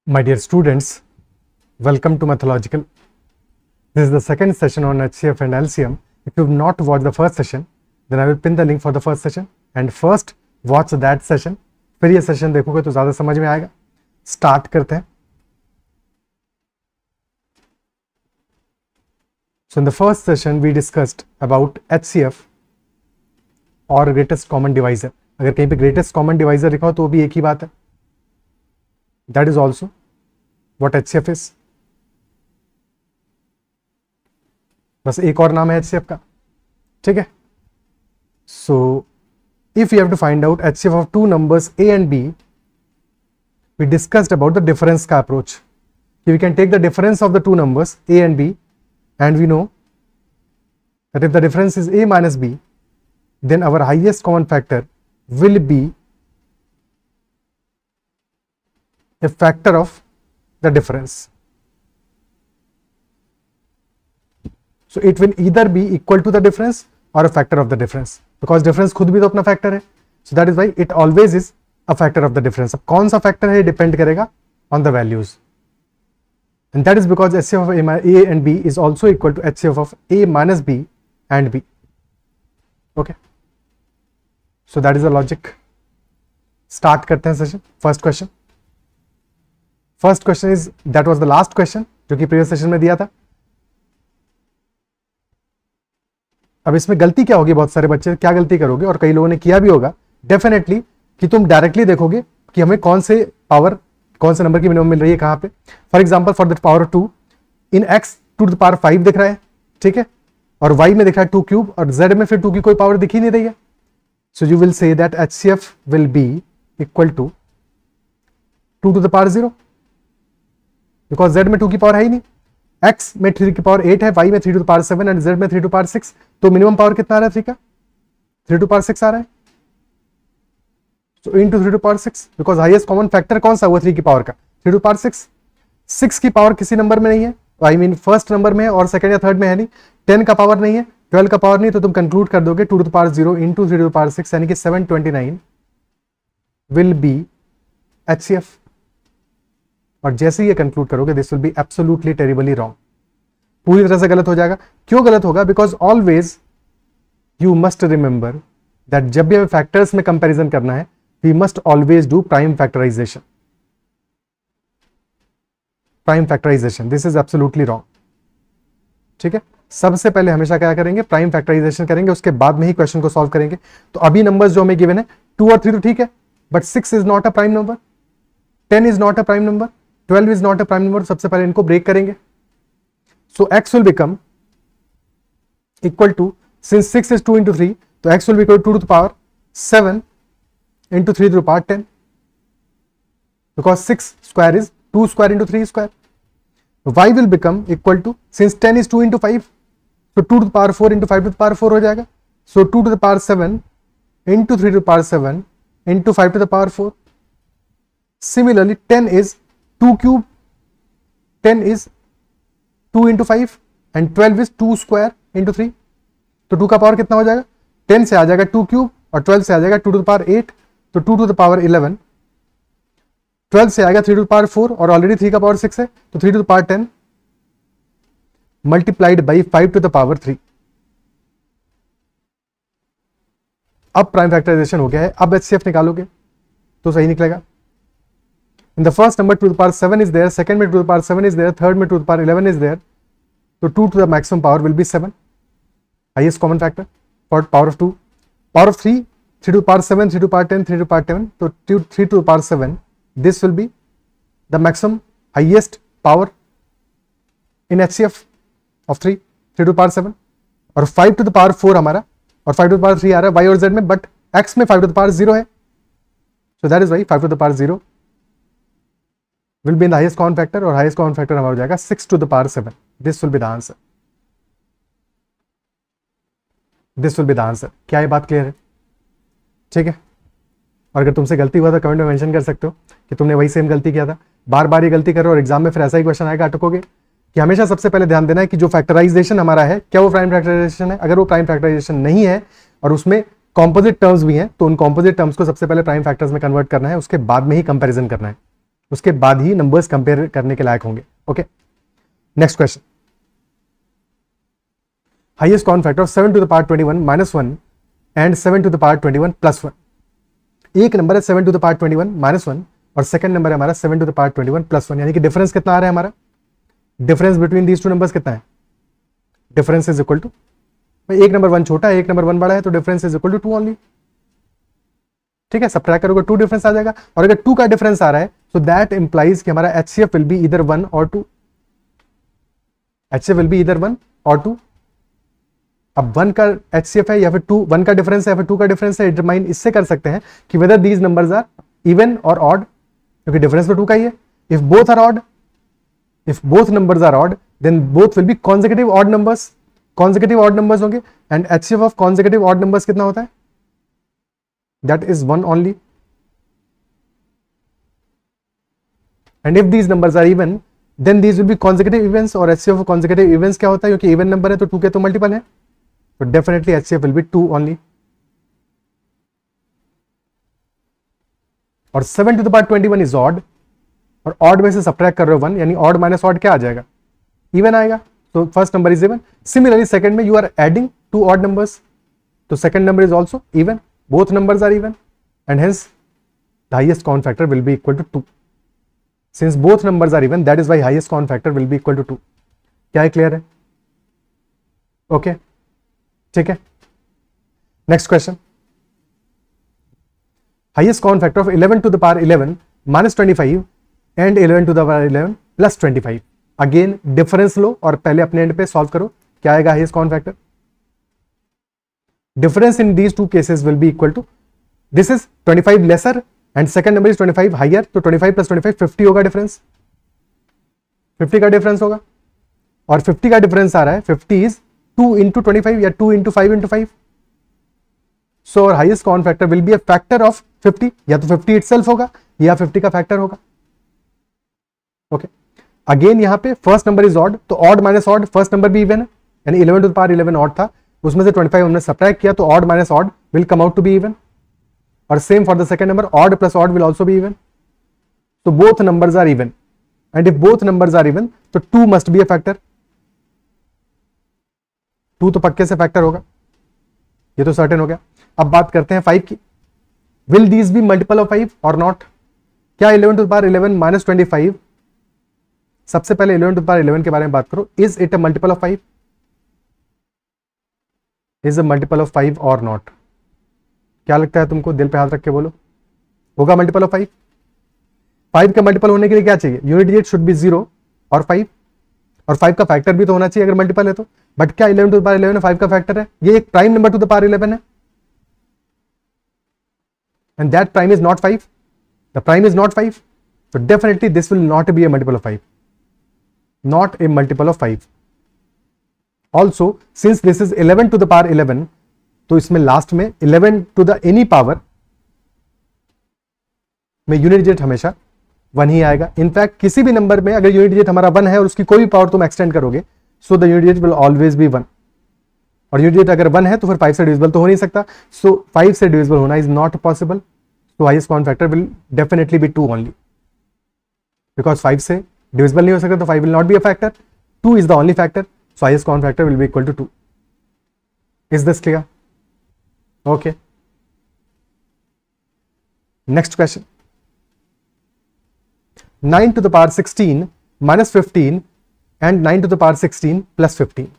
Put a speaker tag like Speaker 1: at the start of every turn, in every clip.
Speaker 1: My dear students, welcome to Mathological. This is the second session on HCF and LCM. If you have not watched the first session, then I will pin the link for the first session and first watch that session. फिर ये session देखोगे तो ज़्यादा समझ में आएगा. Start करते हैं. So in the first session we discussed about HCF और greatest common divisor. अगर कहीं पे greatest common divisor लिखा हो तो भी एक ही बात है. That is also what HCF is. बस एक और नाम है HCF का. ठीक है. So if you have to find out HCF of two numbers A and B, we discussed about the difference का approach. We can take the difference of the two numbers A and B, and we know that if the difference is A minus B, then our highest common factor will be a factor of the difference. So it will either be equal to the difference or a factor of the difference, because difference खुद भी तो अपना factor है. So that is why it always is a factor of the difference. अब कौन सा factor है depend करेगा on the values, and that is because HCF of A and B is also equal to HCF of A minus B and B. Okay, so that is the logic. Start करते हैं session. First question. First question is, that was the last question जो कि previous session में दिया था. अब इसमें गलती क्या होगी, बहुत सारे बच्चे क्या गलती करोगे और कई लोगों ने किया भी होगा डेफिनेटली, कि तुम डायरेक्टली देखोगे कि हमें कौन से पावर, कौन से नंबर की मिनिमम मिल रही है कहां पे. For example for the power 2 in x to the power 5 दिख रहा है, ठीक है, और y में दिख रहा है 2 क्यूब और z में फिर 2 की कोई पावर दिख ही नहीं रही है. So you will say that HCF will be equal to 2 to the power 0, because z में 2 की पावर है ही नहीं. x में 3 की पावर 8 है, y में 3 to the power 7 and z में 3 टू पावर 6. तो मिनिमम पावर कितना आ रहा है 3 का? 3 टू पावर 6 आ रहा है. So into 3 to power 6, because highest common factor कौन सा हुआ 3 की पावर का? 3 टू पावर 6. 6 की पावर किसी नंबर में नहीं है, आई मीन फर्स्ट नंबर में है और सेकंड या थर्ड में है नहीं. 10 का पावर नहीं है, 12 का पावर नहीं, तो तुम कंक्लूड कर दोगे 2 to the power 0 into 3 to the power 6 यानी कि 729 विल बी HCF. और जैसे ये कंक्लूड करोगे this will be absolutely terribly wrong. पूरी तरह से गलत हो जाएगा. क्यों गलत होगा? Because always you must remember that जब भी हमें फैक्टर्स में कंपैरिजन करना है we must always do prime factorisation. Prime factorisation, this is absolutely wrong. ठीक है, सबसे पहले हमेशा क्या करेंगे? प्राइम फैक्टराइजेशन करेंगे, उसके बाद में ही क्वेश्चन को सॉल्व करेंगे. तो अभी नंबर्स जो हमें गिवन है 2 और 3 तो ठीक है, but 6 is not a prime number, 10 is not a prime number, 12 is not a prime number. सबसे पहले इनको ब्रेक करेंगे. So x will become equal to, since 6 is 2 into 3, so x will be equal to 2 to the power 7 into 3 to the power 10, because 6 square is 2 square into 3 square. y will become equal to, since 10 is 2 into 5, so 2 to the power 4 into 5 to the power 4 हो जाएगा. So 2 to the power 7 into 3 to the power 7 into 5 to the power 4. Similarly 10 is 2 cube, 10 is 2 into 5 and 12 is 2 square into 3. तो 2 का power कितना हो जाएगा? 10 से आ जाएगा 2 cube और 12 से आ जाएगा 2 टू द पावर 8, तो 2 टू द पावर 11. 12 से आएगा 3 टू द पावर 4 और ऑलरेडी 3 का पावर 6 है, तो 3 to the power 10 multiplied by 5 to the power 3. अब प्राइम फैक्टराइजेशन हो गया है. अब HCF निकालोगे तो सही निकलेगा. In the first number 2 to the power 7 is there, second में 2 to the power 7 is there, third में 2 to the power 11 is there. So 2 to the maximum power will be 7. Highest common factor for power of 2. Power of 3, 3 to the power 7, 3 to the power 10, 3 to the power 10. So 3 to the power 7. This will be the maximum highest power in HCF of 3, 3 to the power 7. और 5 to the power 4 हमारा, और 5 to the power 3 आ रहा है y और z में, but x में 5 to the power 0 है. So that is why 5 to the power 0 will be in the highest common factor, और highest common factor हमारा हो जाएगा 6 to the power 7. This will be the answer. This will be the answer. क्या ये बात clear है? ठीक है. और अगर तुमसे गलती हुआ तो कमेंट में मेंशन कर सकते हो कि तुमने वही सेम गलती किया था. बार बार ये गलती करो और एग्जाम में फिर ऐसा ही क्वेश्चन आएगा, अटकोगे. कि हमेशा सबसे पहले ध्यान देना है कि जो फैक्टराइजेशन हमारा है क्या वो प्राइम फैक्टराइजेशन है. अगर वो प्राइम फैक्टराइजेशन नहीं है और उसमें कॉम्पोजिट टर्म्स भी हैं तो उन कॉम्पोजिट टर्म्स को सबसे पहले प्राइम फैक्टर्स में कन्वर्ट करना है, उसके बाद में ही कंपैरिजन करना है. उसके बाद ही नंबर्स कंपेयर करने के लायक होंगे। Okay, next question, highest common factor of 7 to the power 21 minus 1 and 7 to the power 21 plus 1। एक नंबर है 7 टू द पावर 21 माइनस 1 और सेकंड नंबर है हमारा 7 टू द पावर 21 प्लस 1, यानी कि डिफरेंस कितना आ रहा है हमारा, difference between these two numbers कितना है, डिफरेंस इज इक्वल टू, एक नंबर 1 छोटा है एक नंबर 1 बड़ा है, तो difference is equal to 2 only. ठीक है, सबट्रैक्ट करोगे 2 डिफरेंस आ जाएगा, और अगर 2 का डिफरेंस आ रहा है सो दैट इंप्लाइज कि हमारा HCF विल बी इधर 1 और 2, HCF विल बी इधर 1 और 2। अब 1 का HCF है या फिर 2, 1 का डिफरेंस है या फिर 2 का डिफरेंस है, डिटरमाइन इससे कर सकते हैं कि whether these numbers are even और ऑड, क्योंकि डिफरेंस तो 2 का ही है। If both are odd, if both numbers are odd then both will be consecutive odd numbers, consecutive odd numbers होंगे, and HCF of consecutive odd numbers कितना होता है, that is 1 only. And if these numbers are even then these will be consecutive events, और HCF of consecutive events क्या होता है, क्योंकि even number है तो 2 के तो मल्टीपल है, तो definitely HCF will be 2 only. और 7 to the power 21 is odd, और ऑड में से सब्ट्रैक्ट कर रहे हो 1, यानी ऑड माइनस ऑड क्या आ जाएगा, इवन आएगा, तो first number is even. Similarly second में you are adding 2 odd numbers, तो second number is also even, both numbers are even and hence the highest common factor will be equal to 2. Since both numbers are even, that is why highest common factor will be equal to 2. क्या है, clear है? Okay, ठीक है। Next question, highest common factor of 11 to the power 11 minus 25 and 11 to the power 11 plus 25। Again difference लो और पहले अपने end पे सॉल्व करो, क्या आएगा highest common factor. Difference in these two cases will be equal to, this is 25 lesser and second number is 25 higher, तो 25 plus 25 50 होगा डिफरेंस, 50 का डिफरेंस होगा, और 50 का डिफरेंस आ रहा है 50 is 2 into 25 या 2 into 5 into 5, so our highest common factor will be a factor of 50, या तो 50 itself होगा या 50 का फैक्टर होगा। ओके, अगेन यहाँ पे फर्स्ट नंबर इज ऑड, तो odd minus odd, first number भी इवन है, यानी 11 टू द पावर 11 ऑड था, उसमें से 25 हमने सब्ट्रैक्ट किया तो odd minus odd will come out to be even, और same for the second number, odd plus odd will also be even, तो both numbers are even, and if both numbers are even तो 2 must be a factor, 2 तो पक्के से factor होगा, ये तो certain हो गया। अब बात करते हैं 5 की, will these be multiple of 5 और नॉट। क्या 11 टू द पावर 11 माइनस 25, सबसे पहले 11 टू द पावर 11 के बारे में बात करो, is it a multiple of 5, is a multiple of 5 और नॉट। क्या लगता है तुमको, दिल पे हाथ रख के बोलो, होगा मल्टीपल ऑफ 5? 5 का मल्टीपल होने के लिए क्या चाहिए, यूनिट डिजिट शुड बी 0 और 5, और 5 का फैक्टर भी तो होना चाहिए अगर मल्टीपल है तो, बट क्या 11 टू द पावर 11 5 का फैक्टर है, ये एक prime number two the power 11 है, and that prime is not 5, the prime is not 5, so definitely this will not be a multiple of 5, not a multiple of 5. Also since this is 11 to the power 11, तो इसमें last में 11 to the any power में unit digit हमेशा 1 ही आएगा। In fact किसी भी number में अगर यूनिट डिजिट हमारा 1 है और उसकी कोई भी पावर तुम एक्सटेंड करोगे, so the unit digit will always be 1, और यूनिट डिजिट अगर 1 है तो फिर 5 से डिविजिबल तो हो नहीं सकता, सो 5 से डिविजिबल होना is not possible, so highest common factor will definitely be 2 only, because 5 से divisible नहीं हो सकता तो 5 will not be a factor, 2 is the only factor, so highest common factor will be equal to 2. Is this clear? Okay. Next question. 9 to the power 16 minus 15 and 9 to the power 16 plus 15.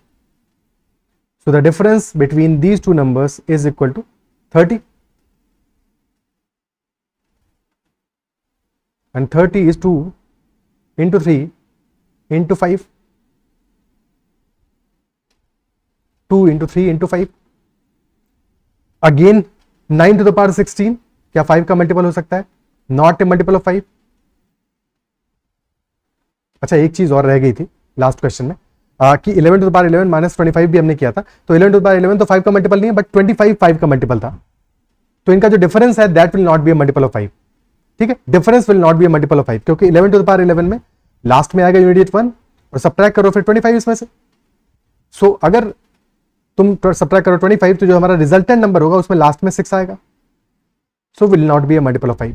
Speaker 1: So the difference between these two numbers is equal to 30. And 30 is 2 into 3 into 5, 2 into 3 into 5. Again 9 to the power 16, क्या 5 का multiple हो सकता है, not a multiple of 5। अच्छा एक चीज और रह गई थी लास्ट क्वेश्चन में, कि 11 टू द पावर 11 माइनस 25 भी हमने किया था, तो 11 टू द पावर 11 तो 5 का मल्टीपल नहीं है, बट 25 5 का मल्टीपल था, तो इनका जो डिफरेंस है that will not be a multiple of 5। ठीक है, difference will not be a multiple of 5, क्योंकि 11 टू द पावर 11 में लास्ट में आएगा यूनिट डिजिट 1 और सब्ट्रैक्ट करो फिर 25 इसमें से, सो अगर तुम सब्ट्रैक्ट करो 25 तो जो हमारा रिजल्टेंट नंबर होगा उसमें लास्ट में 6 आएगा, so will not be a multiple of 5।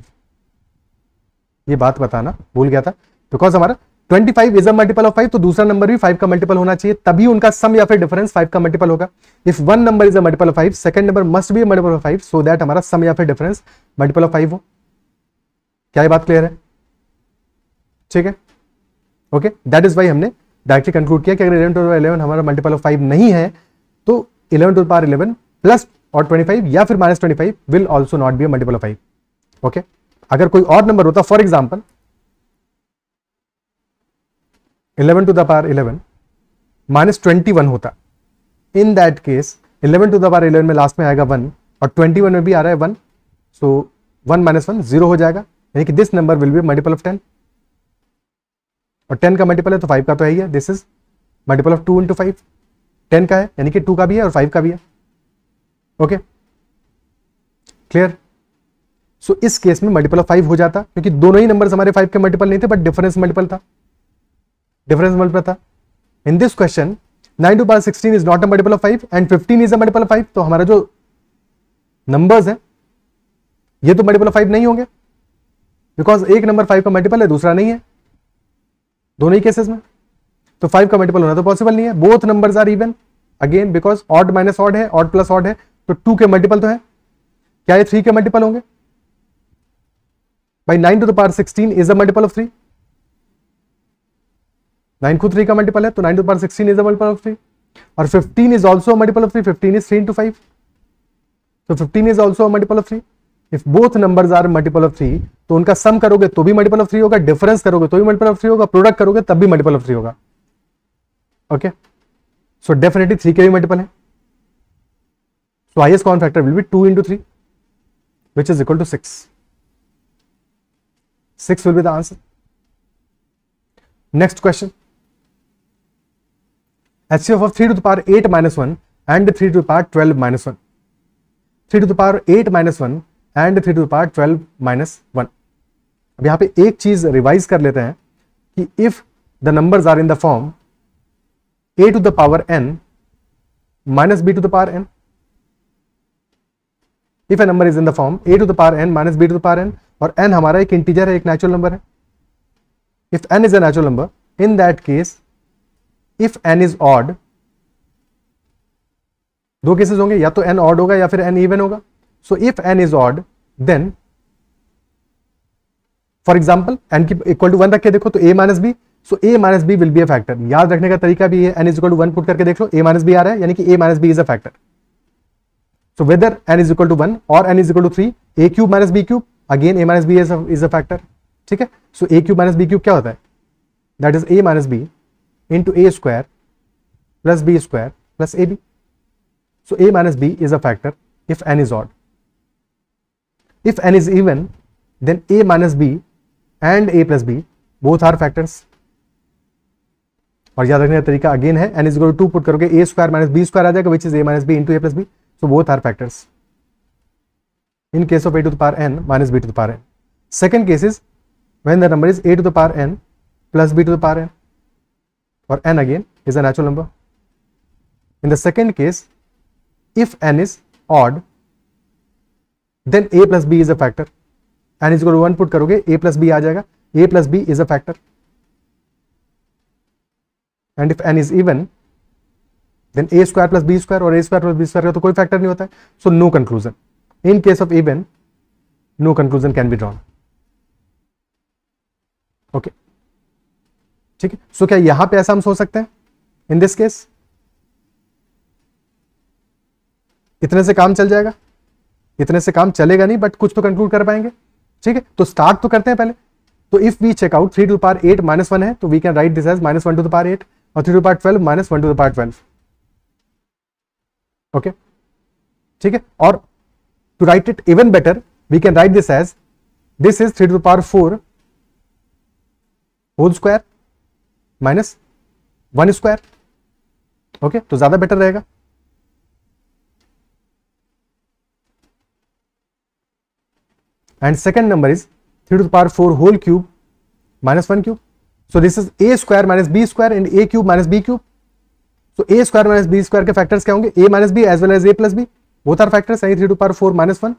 Speaker 1: ये बात बताना भूल गया था, बिकॉज हमारा 25 इज अ मल्टीपल ऑफ 5, तो दूसरा नंबर भी 5 का मल्टीपल होना चाहिए, तभी उनका सम या फिर डिफरेंस 5 का मल्टीपल होगा। If one number is a multiple of 5, second number must be a multiple of 5, so that हमारा सम या फिर डिफरेंस मल्टीपल ऑफ 5 हो। क्या ये बात क्लियर है? ठीक है, ओके, दैट इज वाई हमने डायरेक्टली कंक्लूड किया कि अगर 11 टू द पावर 11 हमारा मल्टीपल ऑफ 5 नहीं है, तो 11 टू द पावर 11 प्लस और 25 या फिर minus 25 will also not be a multiple of 5। Okay, अगर कोई और नंबर होता, for example 11 to the power 11 minus 21 होता, in that case 11 to the power 11 में लास्ट में आएगा 1 और 21 में भी आ रहा है 1, सो 1 माइनस 1 0 हो जाएगा, यानी कि this number will be multiple of 10, और 10 का मल्टीपल है तो 5 का तो है ही है, this is multiple of 2 into 5, 10 का है यानी कि 2 का भी है और 5 का भी है। Okay, clear? सो इस केस में मल्टीपल ऑफ 5 हो जाता, क्योंकि दोनों ही नंबर्स हमारे 5 के मल्टीपल नहीं थे, बट डिफरेंस मल्टीपल था, डिफरेंस मल्टीपल था। In this question 9 to power 16 is not a multiple of 5 and 15 is a multiple of 5, तो हमारा जो नंबर्स है ये तो मल्टीपल ऑफ 5 नहीं होंगे, बिकॉज एक नंबर 5 का मल्टीपल है, दूसरा नहीं है, दोनों ही केसेस में, तो 5 का मल्टीपल होना तो पॉसिबल नहीं है। Both numbers are even, again because odd minus odd है, ऑड प्लस ऑड है, तो 2 के मल्टीपल तो है, क्या ये 3 के मल्टीपल होंगे? भाई 9 to the power 16 is a multiple of 3, 9 खुद 3 का मल्टीपल है, तो 9 to the power 16 is a multiple of 3, और 15 is also multiple of 3, 15 is 3 into 5, तो 15 is also multiple of 3। If both numbers are multiple of 3, तो उनका सम करोगे तो भी मल्टीपल ऑफ 3 होगा, डिफरेंस करोगे तो भी मल्टीपल ऑफ 3 होगा, प्रोडक्ट करोगे तब भी मल्टीपल ऑफ 3 होगा। ओके, सो डेफिनेटली 3 के भी मल्टीपल है, सो highest common factor will be 2 into 3 which is equal to 6. 6 will be the answer. Next question. HCF of 3 to the power 8 minus 1 and 3 to the power 12 minus 1. 3 to the power 8 minus 1 and 3 to the power 12 minus 1. अब यहां पे एक चीज revise कर लेते हैं कि if the numbers are in the form a to the power n minus b to the power n, if a number is in the form a to the power n minus b to the power n, और n हमारा एक integer है, एक natural number है, if n is a natural number, in that case if n is odd, दो cases होंगे, या तो n odd होगा या फिर n even होगा, so if n is odd then for example n की इक्वल टू 1 रख के देखो तो a minus b, so a minus b will be a factor. याद रखने का तरीका भी है, n is equal to 1 put करके देख लो, a माइनस बी आ रहा है यानी कि a minus b is a factor. So whether n is equal to 1 or n is equal to 3, a cube minus b cube, again a minus b is a factor, ठीक है? So a cube minus b cube क्या होता है? That is a minus b into a square plus b square plus ab. So a minus b is a factor if n is odd. If n is even, then a minus b and a plus b both are factors. और याद रखने का तरीका again है, n is equal to 2 put करोगे a square minus b square आ जाएगा, which is a minus b into a plus b. So both are factors in case of a to the power n minus b to the power n. Second case is when the number is a to the power n plus b to the power n, or n again is a natural number. In the second case, if n is odd, then a plus b is a factor. n is equal to 1 put करोगे a plus b आ जाएगा, a plus b is a factor. And if n is even, then a square plus b square और a square plus b square का तो कोई factor नहीं होता है, so no conclusion. In case of even, no conclusion can be drawn. Okay, ठीक है? So क्या यहां पे ऐसा हम सोच सकते हैं? In this case, इतने से काम चल जाएगा? इतने से काम चलेगा नहीं, बट कुछ तो कंक्लूड कर पाएंगे, ठीक है? तो स्टार्ट तो करते हैं पहले। तो if we check out 3 to the power 8 minus 1 है, तो we can write this as minus 1 to the power 8 और 3 to the power 12 minus 1 to the power 12। Okay, ठीक है? और to write it even better, we can write this as this is 3 to the power 4 whole square minus 1 square. Okay, तो ज्यादा better रहेगा। And second number is 3 to the power 4 whole cube minus 1 cube. So this is a square minus b square and a cube minus b cube. So a square minus b square के factors क्या होंगे? a minus b as well as a plus b. Both are factors. 3 to the power 4 minus 1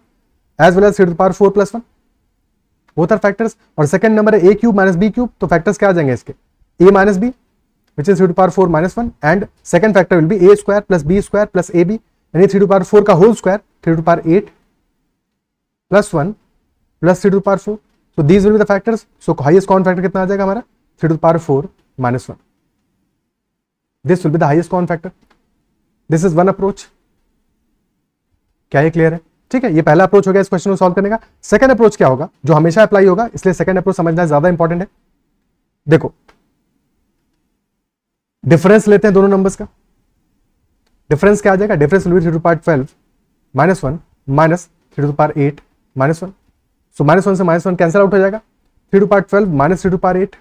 Speaker 1: as well as 3 to the power 4 plus 1. Both are factors. और second number है a cube minus b cube, तो factors क्या आ जाएंगे इसके, a minus b which is 3 to the power 4 minus 1 and second factor will be a square plus b square plus ab यानी 3 to the power 4 का whole square 3 to the power 8 plus 1 plus 3 to the power 4. So these will be the factors. So highest common factor कितना आ जाएगा हमारा 3 to the power 4 minus 1. This will be the highest common factor. This is one approach. क्या ये clear है? ठीक है, ये पहला अप्रोच हो गया इस क्वेश्चन को सॉल्व करने का। सेकंड अप्रोच क्या होगा, जो हमेशा अप्लाई होगा, इसलिए सेकंड अप्रोच समझना ज्यादा इंपॉर्टेंट है। देखो डिफरेंस लेते हैं दोनों नंबर्स का। डिफरेंस क्या आ जाएगा, difference will be 3 to the power 12 minus 1 minus 3 to the power 8 minus 1. सो -1 से -1 कैंसिल आउट हो जाएगा, 3 to the power 12 minus 3 to the power 8,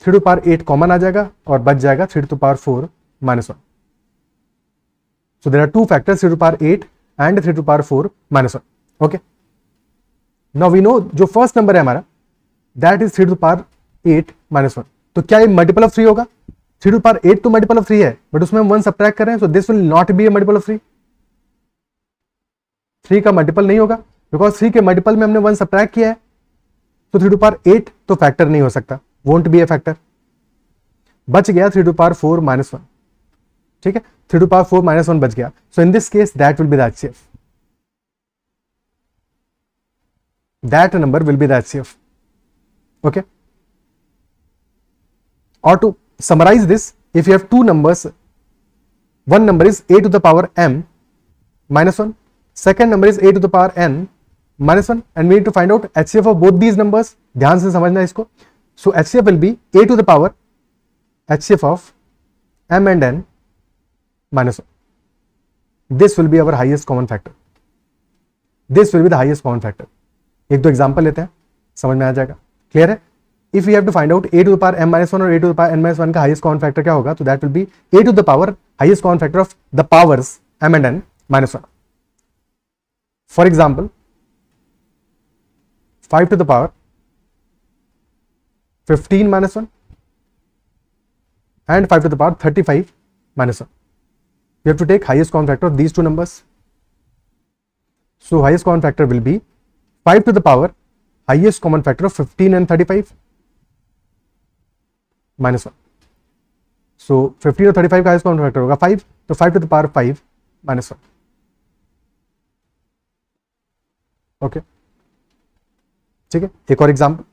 Speaker 1: 3 to the power 8 common आ जाएगा और बच जाएगा 3 to the power 4 minus 1. So there are two factors 3 to the power 8 and 3 to the power 4 minus 1. Okay. Now we know जो first number है हमारा that is 3 to the power 8 minus 1. तो क्या ये मल्टीपल ऑफ 3 होगा? 3 to the power 8 तो multiple of 3 है, but उसमें हम 1 सब्ट्रैक्ट कर रहे हैं, so this will not be A multiple of 3. 3 का मल्टीपल नहीं होगा बिकॉज 3 के मल्टीपल में हमने 1 सब्ट्रैक्ट किया है, तो 3 to the power 8 तो फैक्टर नहीं हो सकता, वोंट बी ए फैक्टर. बच गया 3 to the power 4 minus 1. ठीक है, 3 to the power 4 minus 1 बच गया. So in this case that will be the HCF. That number will be the HCF. Okay. Or to summarize this, if you have two numbers, one number is a to the power m minus 1, second number is a to the power n minus 1, and we need to find out HCF of both these numbers. ध्यान से समझना इसको. So HCF will be a to the power HCF of m and n minus 1. This will be our highest common factor. This will be the highest common factor. एक दो example लेते हैं, समझ में आ जाएगा. क्लियर है? If you have to find out a to the power m minus 1 और a to the power n minus 1 का हाईएस्ट कॉमन फैक्टर क्या होगा, तो that will be a to the power highest common factor of the powers m and n minus 1. For example 5 to the power 15 minus 1 and 5 to the power 35 minus 1. You have to take highest common factor of these two numbers. So highest common factor will be 5 to the power highest common factor of 15 and 35 minus 1. So 15 और 35 का highest common factor होगा 5, तो 5 to the power 5 minus 1. Okay, ठीक है. एक और example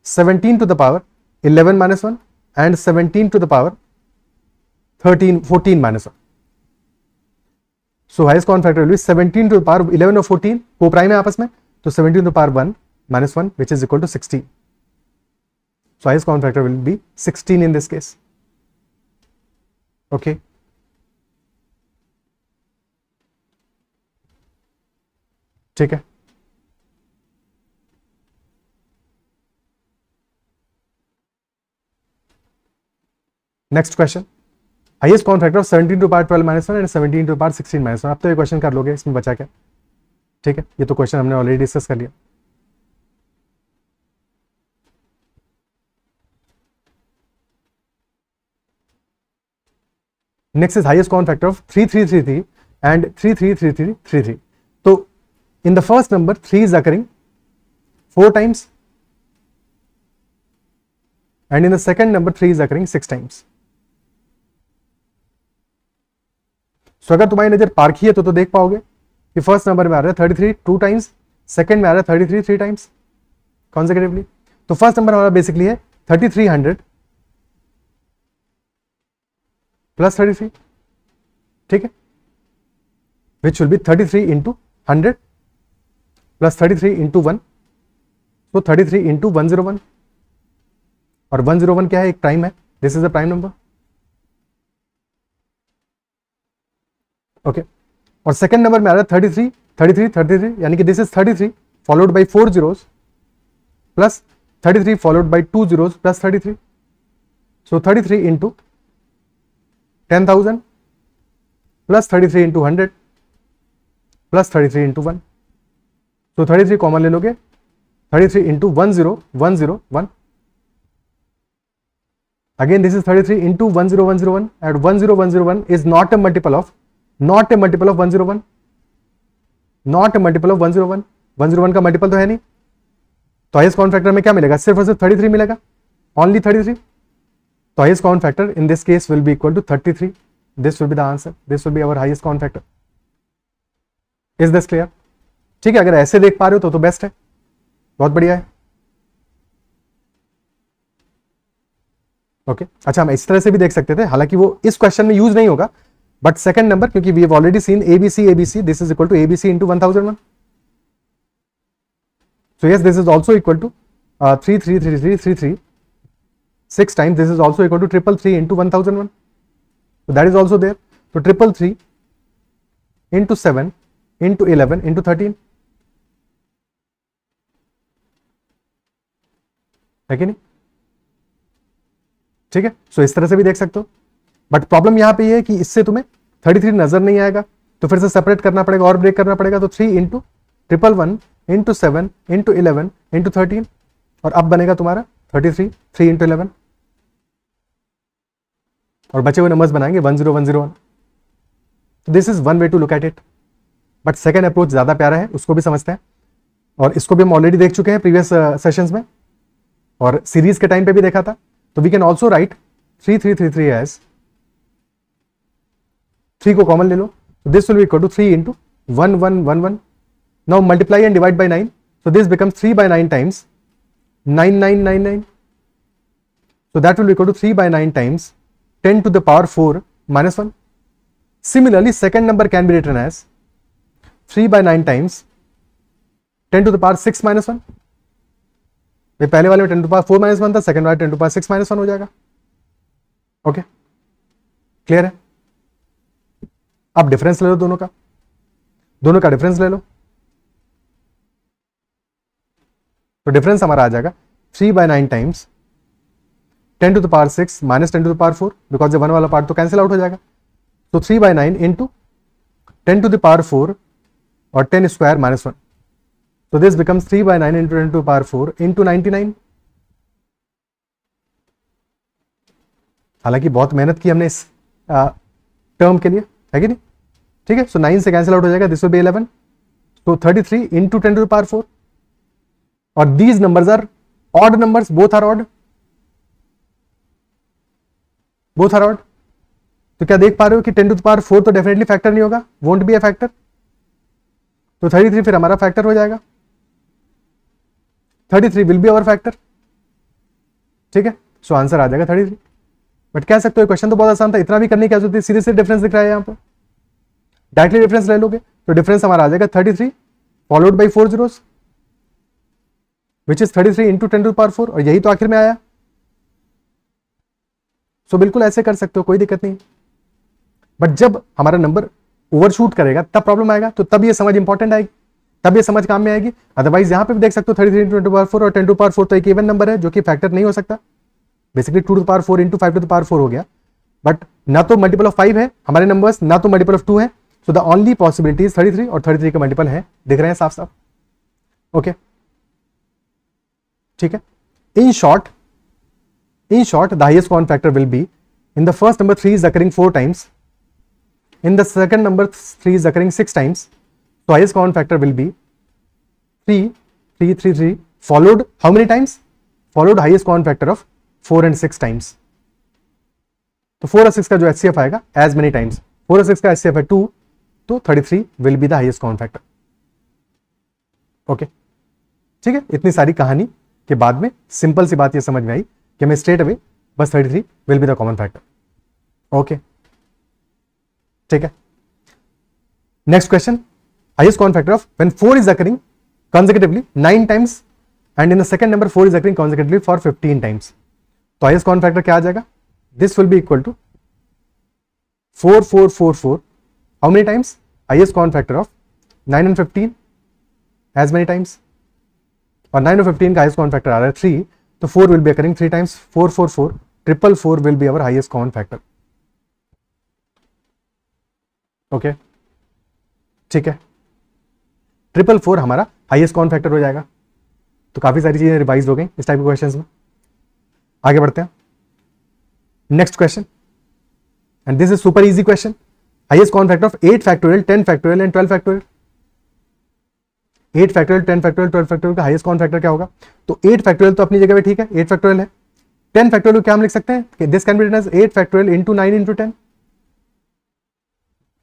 Speaker 1: 17 to the power 11 minus 1 and 17 to the power 14 minus 1. So highest common factor will be 17 to the power 11 और 14 को प्राइम है आपस में, तो 17 to the power 1 minus 1 which is equal to 16. So highest common factor will be 16 in this case. Okay. ठीक है. Next question, highest common factor of 17 to power 12 minus 1 and 17 to power 16 minus 1. अब तो ये question कर लोगे, इसमें बचा क्या. ठीक है, ये तो क्वेश्चन हमने ऑलरेडी डिस्कस कर लिया. Next is highest common factor of 3333 and 333333. तो in the first number 3 is occurring 4 times and in the second number 3 is occurring 6 times. So अगर तुम्हारी नजर पारखी है तो देख पाओगे कि फर्स्ट नंबर में आ रहा है 33 2 times, सेकंड में आ रहा है 33 3 times consecutively. तो फर्स्ट नंबर हमारा बेसिकली है 3300 प्लस 33. ठीक है, which will be 33 into 100 plus 33 into 1, तो 33 इंटू 101. और 101 क्या है, एक प्राइम है, this is a prime number. Okay, और सेकंड नंबर में आ रहा है 33 33 33, यानी कि this is 33 followed by 4 zeros plus 33 followed by 2 zeros plus 33. So 33 into 10,000 plus 33 into 100 plus 33 into 1. So 33 common ले लोगे, 33 into 10101. Again this is 33 into 10101 and 10101 is not a multiple of 101. Not multiple of 101, 101 का multiple तो है नहीं, तो highest common factor में क्या मिलेगा, सिर्फ और सिर्फ 33 मिलेगा, ओनली 33. तो highest common factor in this case will be equal to 33. This will be the answer, this will be our highest common factor. Is this clear? ठीक है, अगर ऐसे देख पा रहे हो तो बेस्ट है, बहुत बढ़िया है. ओके अच्छा, हम इस तरह से भी देख सकते थे, हालांकि वो इस क्वेश्चन में यूज नहीं होगा, बट सेकंड नंबर, क्योंकि we have already seen ABC ABC, this is equal to ABC into 1001. So yes, this is also equal to 3 6 times. This is also equal to 333 into 1001. So that is also there. So 333 into 7 into 11 into 13. है कि नहीं? ठीक है, सो इस तरह से भी देख सकते हो, बट प्रॉब्लम यहां पे ये है कि इससे तुम्हें 33 नजर नहीं आएगा, तो फिर से सेपरेट करना पड़ेगा और ब्रेक करना पड़ेगा. तो 3 इंटू 111 इंटू 7 इंटू 11 इंटू 13, और अब बनेगा तुम्हारा 33, 3 इंटू 11, और बचे हुए नंबर्स बनाएंगे 10101. This is one way to look at it, but second approach ज्यादा प्यारा है, उसको भी समझते हैं, और इसको भी हम ऑलरेडी देख चुके हैं प्रीवियस सेशंस में, और सीरीज के टाइम पे भी देखा था. तो we can also write 3333 as 3 को कॉमन ले लो, तो this will be equal to 3 into 1111. Now multiply and divide by 9, so this becomes 3 by 9 times 9999. So that will be equal to 3 by 9 times 10 to the power 4 minus 1. Similarly, second number can be written as 3 by 9 times 10 to the power 6 minus 1. ये पहले वाले में 10 to the power 4 minus 1 था, second वाले 10 to the power 6 minus 1 हो जाएगा. Okay, clear है? अब डिफरेंस ले लो दोनों का डिफरेंस ले लो, तो डिफरेंस हमारा आ जाएगा 3 by 9 times 10 to the power 6 minus 10 to the power 4, because 1 वाला पार्ट तो कैंसिल आउट हो जाएगा. तो 3 by 9 into 10 to the power 4 और 10 स्क्वायर माइनस 1. तो this becomes 3 by 9 into 10 to the power 4 into 99. हालांकि बहुत मेहनत की हमने इस टर्म के लिए, है कि नहीं? ठीक है, सो 9 से कैंसिल आउट हो जाएगा, दिस विल बी 11. तो 33 इंटू 10 to the power 4, और these numbers are odd numbers, both are odd. तो क्या देख पा रहे हो कि 10 to the power 4 तो डेफिनेटली फैक्टर नहीं होगा, वोंट बी अ फैक्टर. तो 33 फिर हमारा फैक्टर हो जाएगा, 33 विल बी आवर फैक्टर. ठीक है, सो आंसर आ जाएगा 33. बट कह सकते हो क्वेश्चन तो बहुत आसान था, इतना भी करने की क्या जरूरत है, सीधे से डिफरेंस दिख रहा है यहाँ पर, डायरेक्टली डिफरेंस ले लोगे तो डिफरेंस हमारा आ जाएगा 33 followed by 4 zeros, which is 33 into 10 to the power 4, और यही तो आखिर में आया. सो बिल्कुल ऐसे कर सकते हो, कोई दिक्कत नहीं. बट जब हमारा नंबर ओवरशूट करेगा तब प्रॉब्लम आएगा, तो तब ये समझ इंपॉर्टेंट आएगी, तब ये समझ काम में आएगी. अदरवाइज यहां पे भी देख सकते हो 33 इंटू 10 to the power 4 और 10 to the power 4 तो एक इवन नंबर है जो कि फैक्टर नहीं हो सकता. Basically 2 to the power 4 into 5 to the power 4 हो गया, बट ना तो मल्टीपल ऑफ 5 है हमारे नंबर्स, ना तो मल्टीपल ऑफ 2 है. So the only possibility is 33, और 33 का मल्टीपल है, दिख रहे हैं साफ साफ. ओके, ठीक है. In short the highest common factor will B in the first number 3 is occurring 4 times, in the second number 3 is occurring 6 times. So highest common factor will be 3 followed how many times? Followed highest common factor of 4 and 6 times. तो 4 और 6 का जो HCF आएगा as many times, 4 और 6 का HCF है 2, तो 33 will be the highest common factor. Okay, ठीक है. इतनी सारी कहानी के बाद में सिंपल सी बात ये समझ में आई कि मैं स्ट्रेट अवे बस 33 will be the common factor. Okay, ठीक है. Next question, highest common factor of when 4 is occurring consecutively 9 times and in the second number 4 is occurring consecutively for 15 times. तो हाईएस्ट कॉमन फैक्टर क्या आ जाएगा? This will be equal to 4444. How many times? Highest common factor of 9 and 15 as many times, और 9 और 15 का highest common factor आ रहा है 3, तो 4 will be occurring 3 times. 444 444 will be our highest common factor. Okay, ठीक है. 444 हमारा हाईएस्ट कॉमन फैक्टर हो जाएगा. तो काफी सारी चीजें रिवाइज हो गई इस टाइप के क्वेश्चंस में. आगे बढ़ते हैं. Next question, and this is super easy question. Highest common factor of 8 factorial, 10 factorial and 12 factorial. 8 factorial, 10 factorial, 12 factorial का हाईएस्ट कॉमन फैक्टर क्या होगा? तो 8 फैक्टोरियल तो अपनी जगह पे ठीक है, 8 फैक्टोरियल है। 10 फैक्टोरियल को क्या हम लिख सकते हैं? This can be written as 8 factorial into 9 into 10,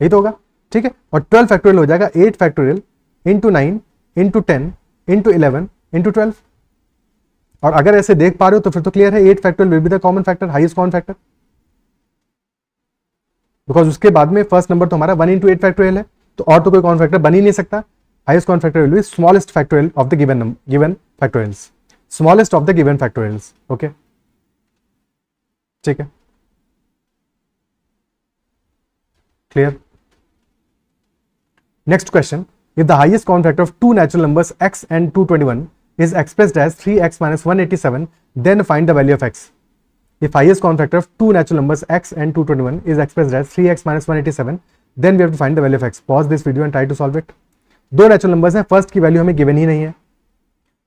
Speaker 1: यही तो होगा, ठीक है। और 12 फैक्टोरियल हो जाएगा 8 factorial into 9 into 10 into 11 into 12। और अगर ऐसे देख पा रहे हो तो फिर तो क्लियर है, 8 factorial will be the common factor, highest common factor, because उसके बाद में फर्स्ट नंबर तो हमारा 1 इंटू 8 फैक्टोरियल है, तो और तो कोई कॉमन फैक्टर बन ही नहीं सकता। Highest common factor will B smallest factorial of the given factorials, smallest of the given factorials. Okay, ठीक है, clear. Next question, if the highest common factor of two natural numbers x and 221 is expressed as 3x minus 187, then find the value of x. If highest common factor of two natural numbers x and 221 is expressed as 3x minus 187, then we have to find the value of x. Pause this video and try to solve it. दो natural numbers हैं, first की value हमें given ही नहीं है,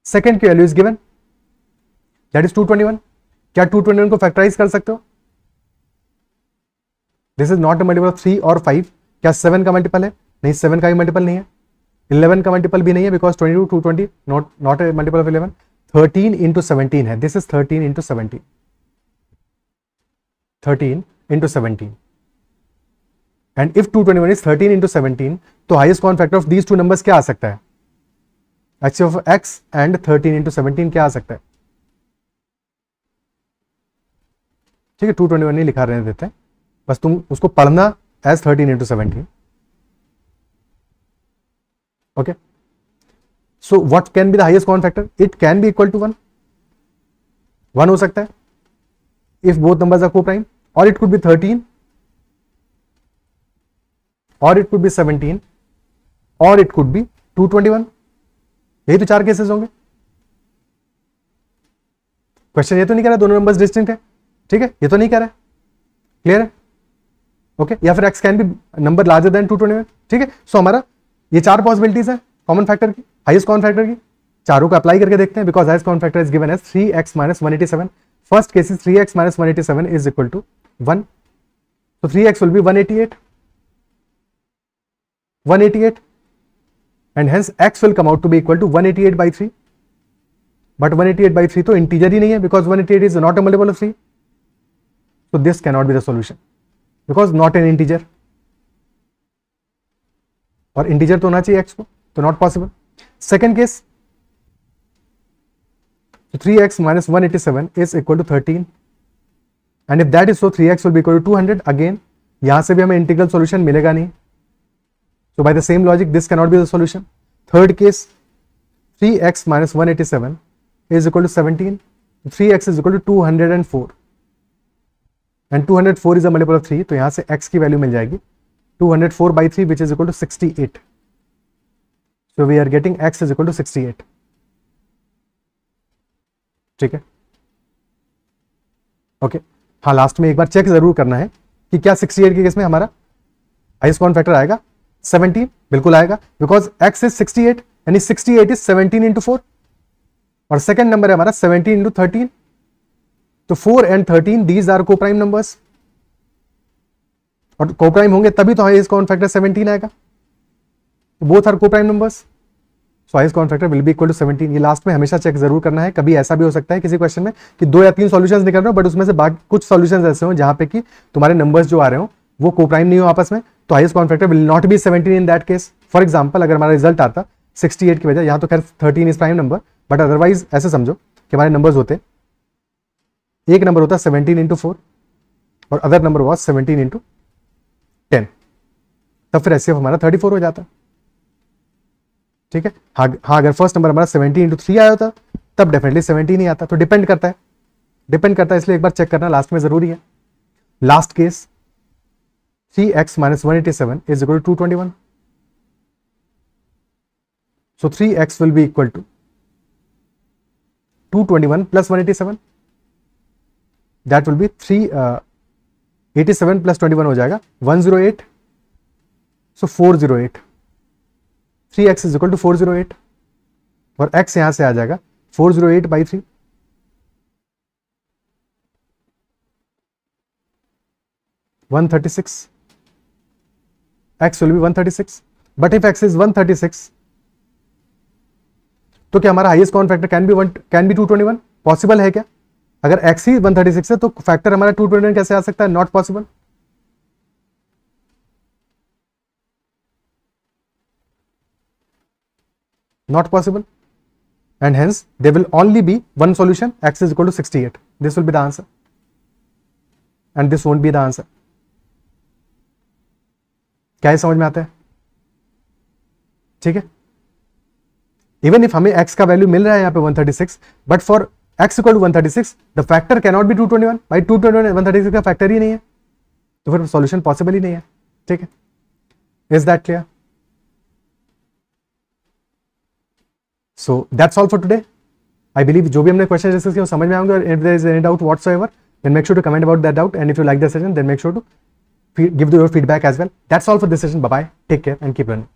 Speaker 1: second की value is given, that is 221। क्या 221 को factorise कर सकते हो? This is not a multiple of 3 और 5। क्या 7 का मल्टीपल है? नहीं, 7 का भी मल्टीपल नहीं है। 11 का मल्टीपल भी नहीं है, because 22 220 not a multiple of 11। 13 into 17 है, this is 13 into 17, 13 into 17। And if 221 is 13 into 17, तो highest common factor of these two numbers क्या आ सकता है? H of x and 13 into 17 क्या आ सकता है? ठीक है, 221 नहीं लिखा रहने देते हैं, बस तुम उसको पढ़ना as 13 into 17। Okay, so what can be the highest common factor? It can be equal to 1. 1 हो सकता है if both numbers are co-prime, or it could be 13, or it could be 17, or it could be 221. यही तो चार cases होंगे। Question ये तो नहीं कह रहा दोनों नंबर्स डिस्टिंक्ट है, ठीक है, ये तो नहीं कह रहा है, क्लियर है? ओके, या फिर x can be number larger than 221, ठीक है। सो हमारा ये चार पॉसिबिलिटीज है कॉमन फैक्टर की, हाईएस्ट कॉमन फैक्टर की, चारों को अप्लाई करके देखते हैं। Because highest common factor is given as 3x minus 187। First case is 3x minus 187 is equal to 1, so 3x will be 188 and hence x will come out to be equal to 188 by 3, but 188 by 3 तो integer ही नहीं है, because 188 is not a multiple of 3, so this cannot be the solution because not an integer, और integer तो होना चाहिए x को, तो not possible. Second case, 3x minus 187 is equal to 13, and if that is so 3x will be equal to 200। Again यहां से भी हमें इंटीग्रल सॉल्यूशन मिलेगा नहीं, so by the same logic this cannot be the solution। Third case, 3x minus 187 is equal to 17, 3x is equal to 204 and 204 is a multiple of 3, तो यहां से x की वैल्यू मिल जाएगी 204 by 3 which is equal to 68, so we are getting x is equal to 68, ठीक है, okay. हाँ, last में एक बार चेक जरूर करना है कि क्या 68 के केस में हमारा हाईएस्ट कॉमन फैक्टर आएगा 17, बिल्कुल आएगा, बिकॉज x इज 68 यानी 68 इज 17 इंटू 4, और सेकेंड नंबर है हमारा 17 इंटू 13, तो 4 and 13 these are coprime numbers, और को प्राइम होंगे तभी तो हाईएस्ट कॉमन फैक्टर 17 आएगा, both are coprime numbers, so highest common factor will be equal to 17। ये लास्ट में हमेशा चेक जरूर करना है। कभी ऐसा भी हो सकता है किसी क्वेश्चन में कि 2 या 3 सॉल्यूशंस निकल रहे हो, बट उसमें से बाकी कुछ सॉल्यूशंस ऐसे हो जहां पे कि तुम्हारे नंबर्स जो आ रहे हो वो को प्राइम नहीं हो आपस में, तो highest common factor will not be 17 in that case. For example, अगर हमारा रिजल्ट आता 68 की वजह, यहां तो खैर 13 is prime number, but otherwise ऐसे समझो कि हमारे नंबर्स होते, एक नंबर होता 17 इंटू 4 और अदर नंबर वॉज 17 इंटू 10, तब फिर ऐसे हमारा 34 हो जाता, ठीक है। हाँ, अगर फर्स्ट नंबर हमारा 17 इंटू 3 आया होता तब डेफिनेटली 17 ही आता, तो डिपेंड करता है, इसलिए एक बार चेक करना लास्ट में जरूरी है। Last case, 3x minus 187 is equal to 221, so 3x will be equal to 221 plus 187, that will be 87 plus 21 हो जाएगा 108, so 408, 3x is equal to 408, और x यहां से आ जाएगा 408 by 3, 136, x will be 136, but if x is 136 तो क्या हमारा highest common factor can be 221? Possible है क्या? अगर x ही 136 है तो फैक्टर हमारा 221 कैसे आ सकता है? Not possible. Not possible, and hence there will only be one solution, x is equal to 68. This will be the answer, and this won't be the answer. क्या समझ में आता है? ठीक है. इवन इफ हमें x का वैल्यू मिल रहा है यहाँ पे 136, but for x equal to 136 the factor can not be 221. भाई 221 136 का फैक्टर ही नहीं है, तो फिर सॉल्यूशन पॉसिबल ही नहीं है. ठीक है. Is that clear? So that's all for today. I believe जो भी हमने क्वेश्चन डिस्कस किया समझ में आएंगे, और if there is any doubt whatsoever then make sure to comment about that doubt, and if you like the session then make sure to give your feedback as well. That's all for this session. Bye bye, take care and keep learning.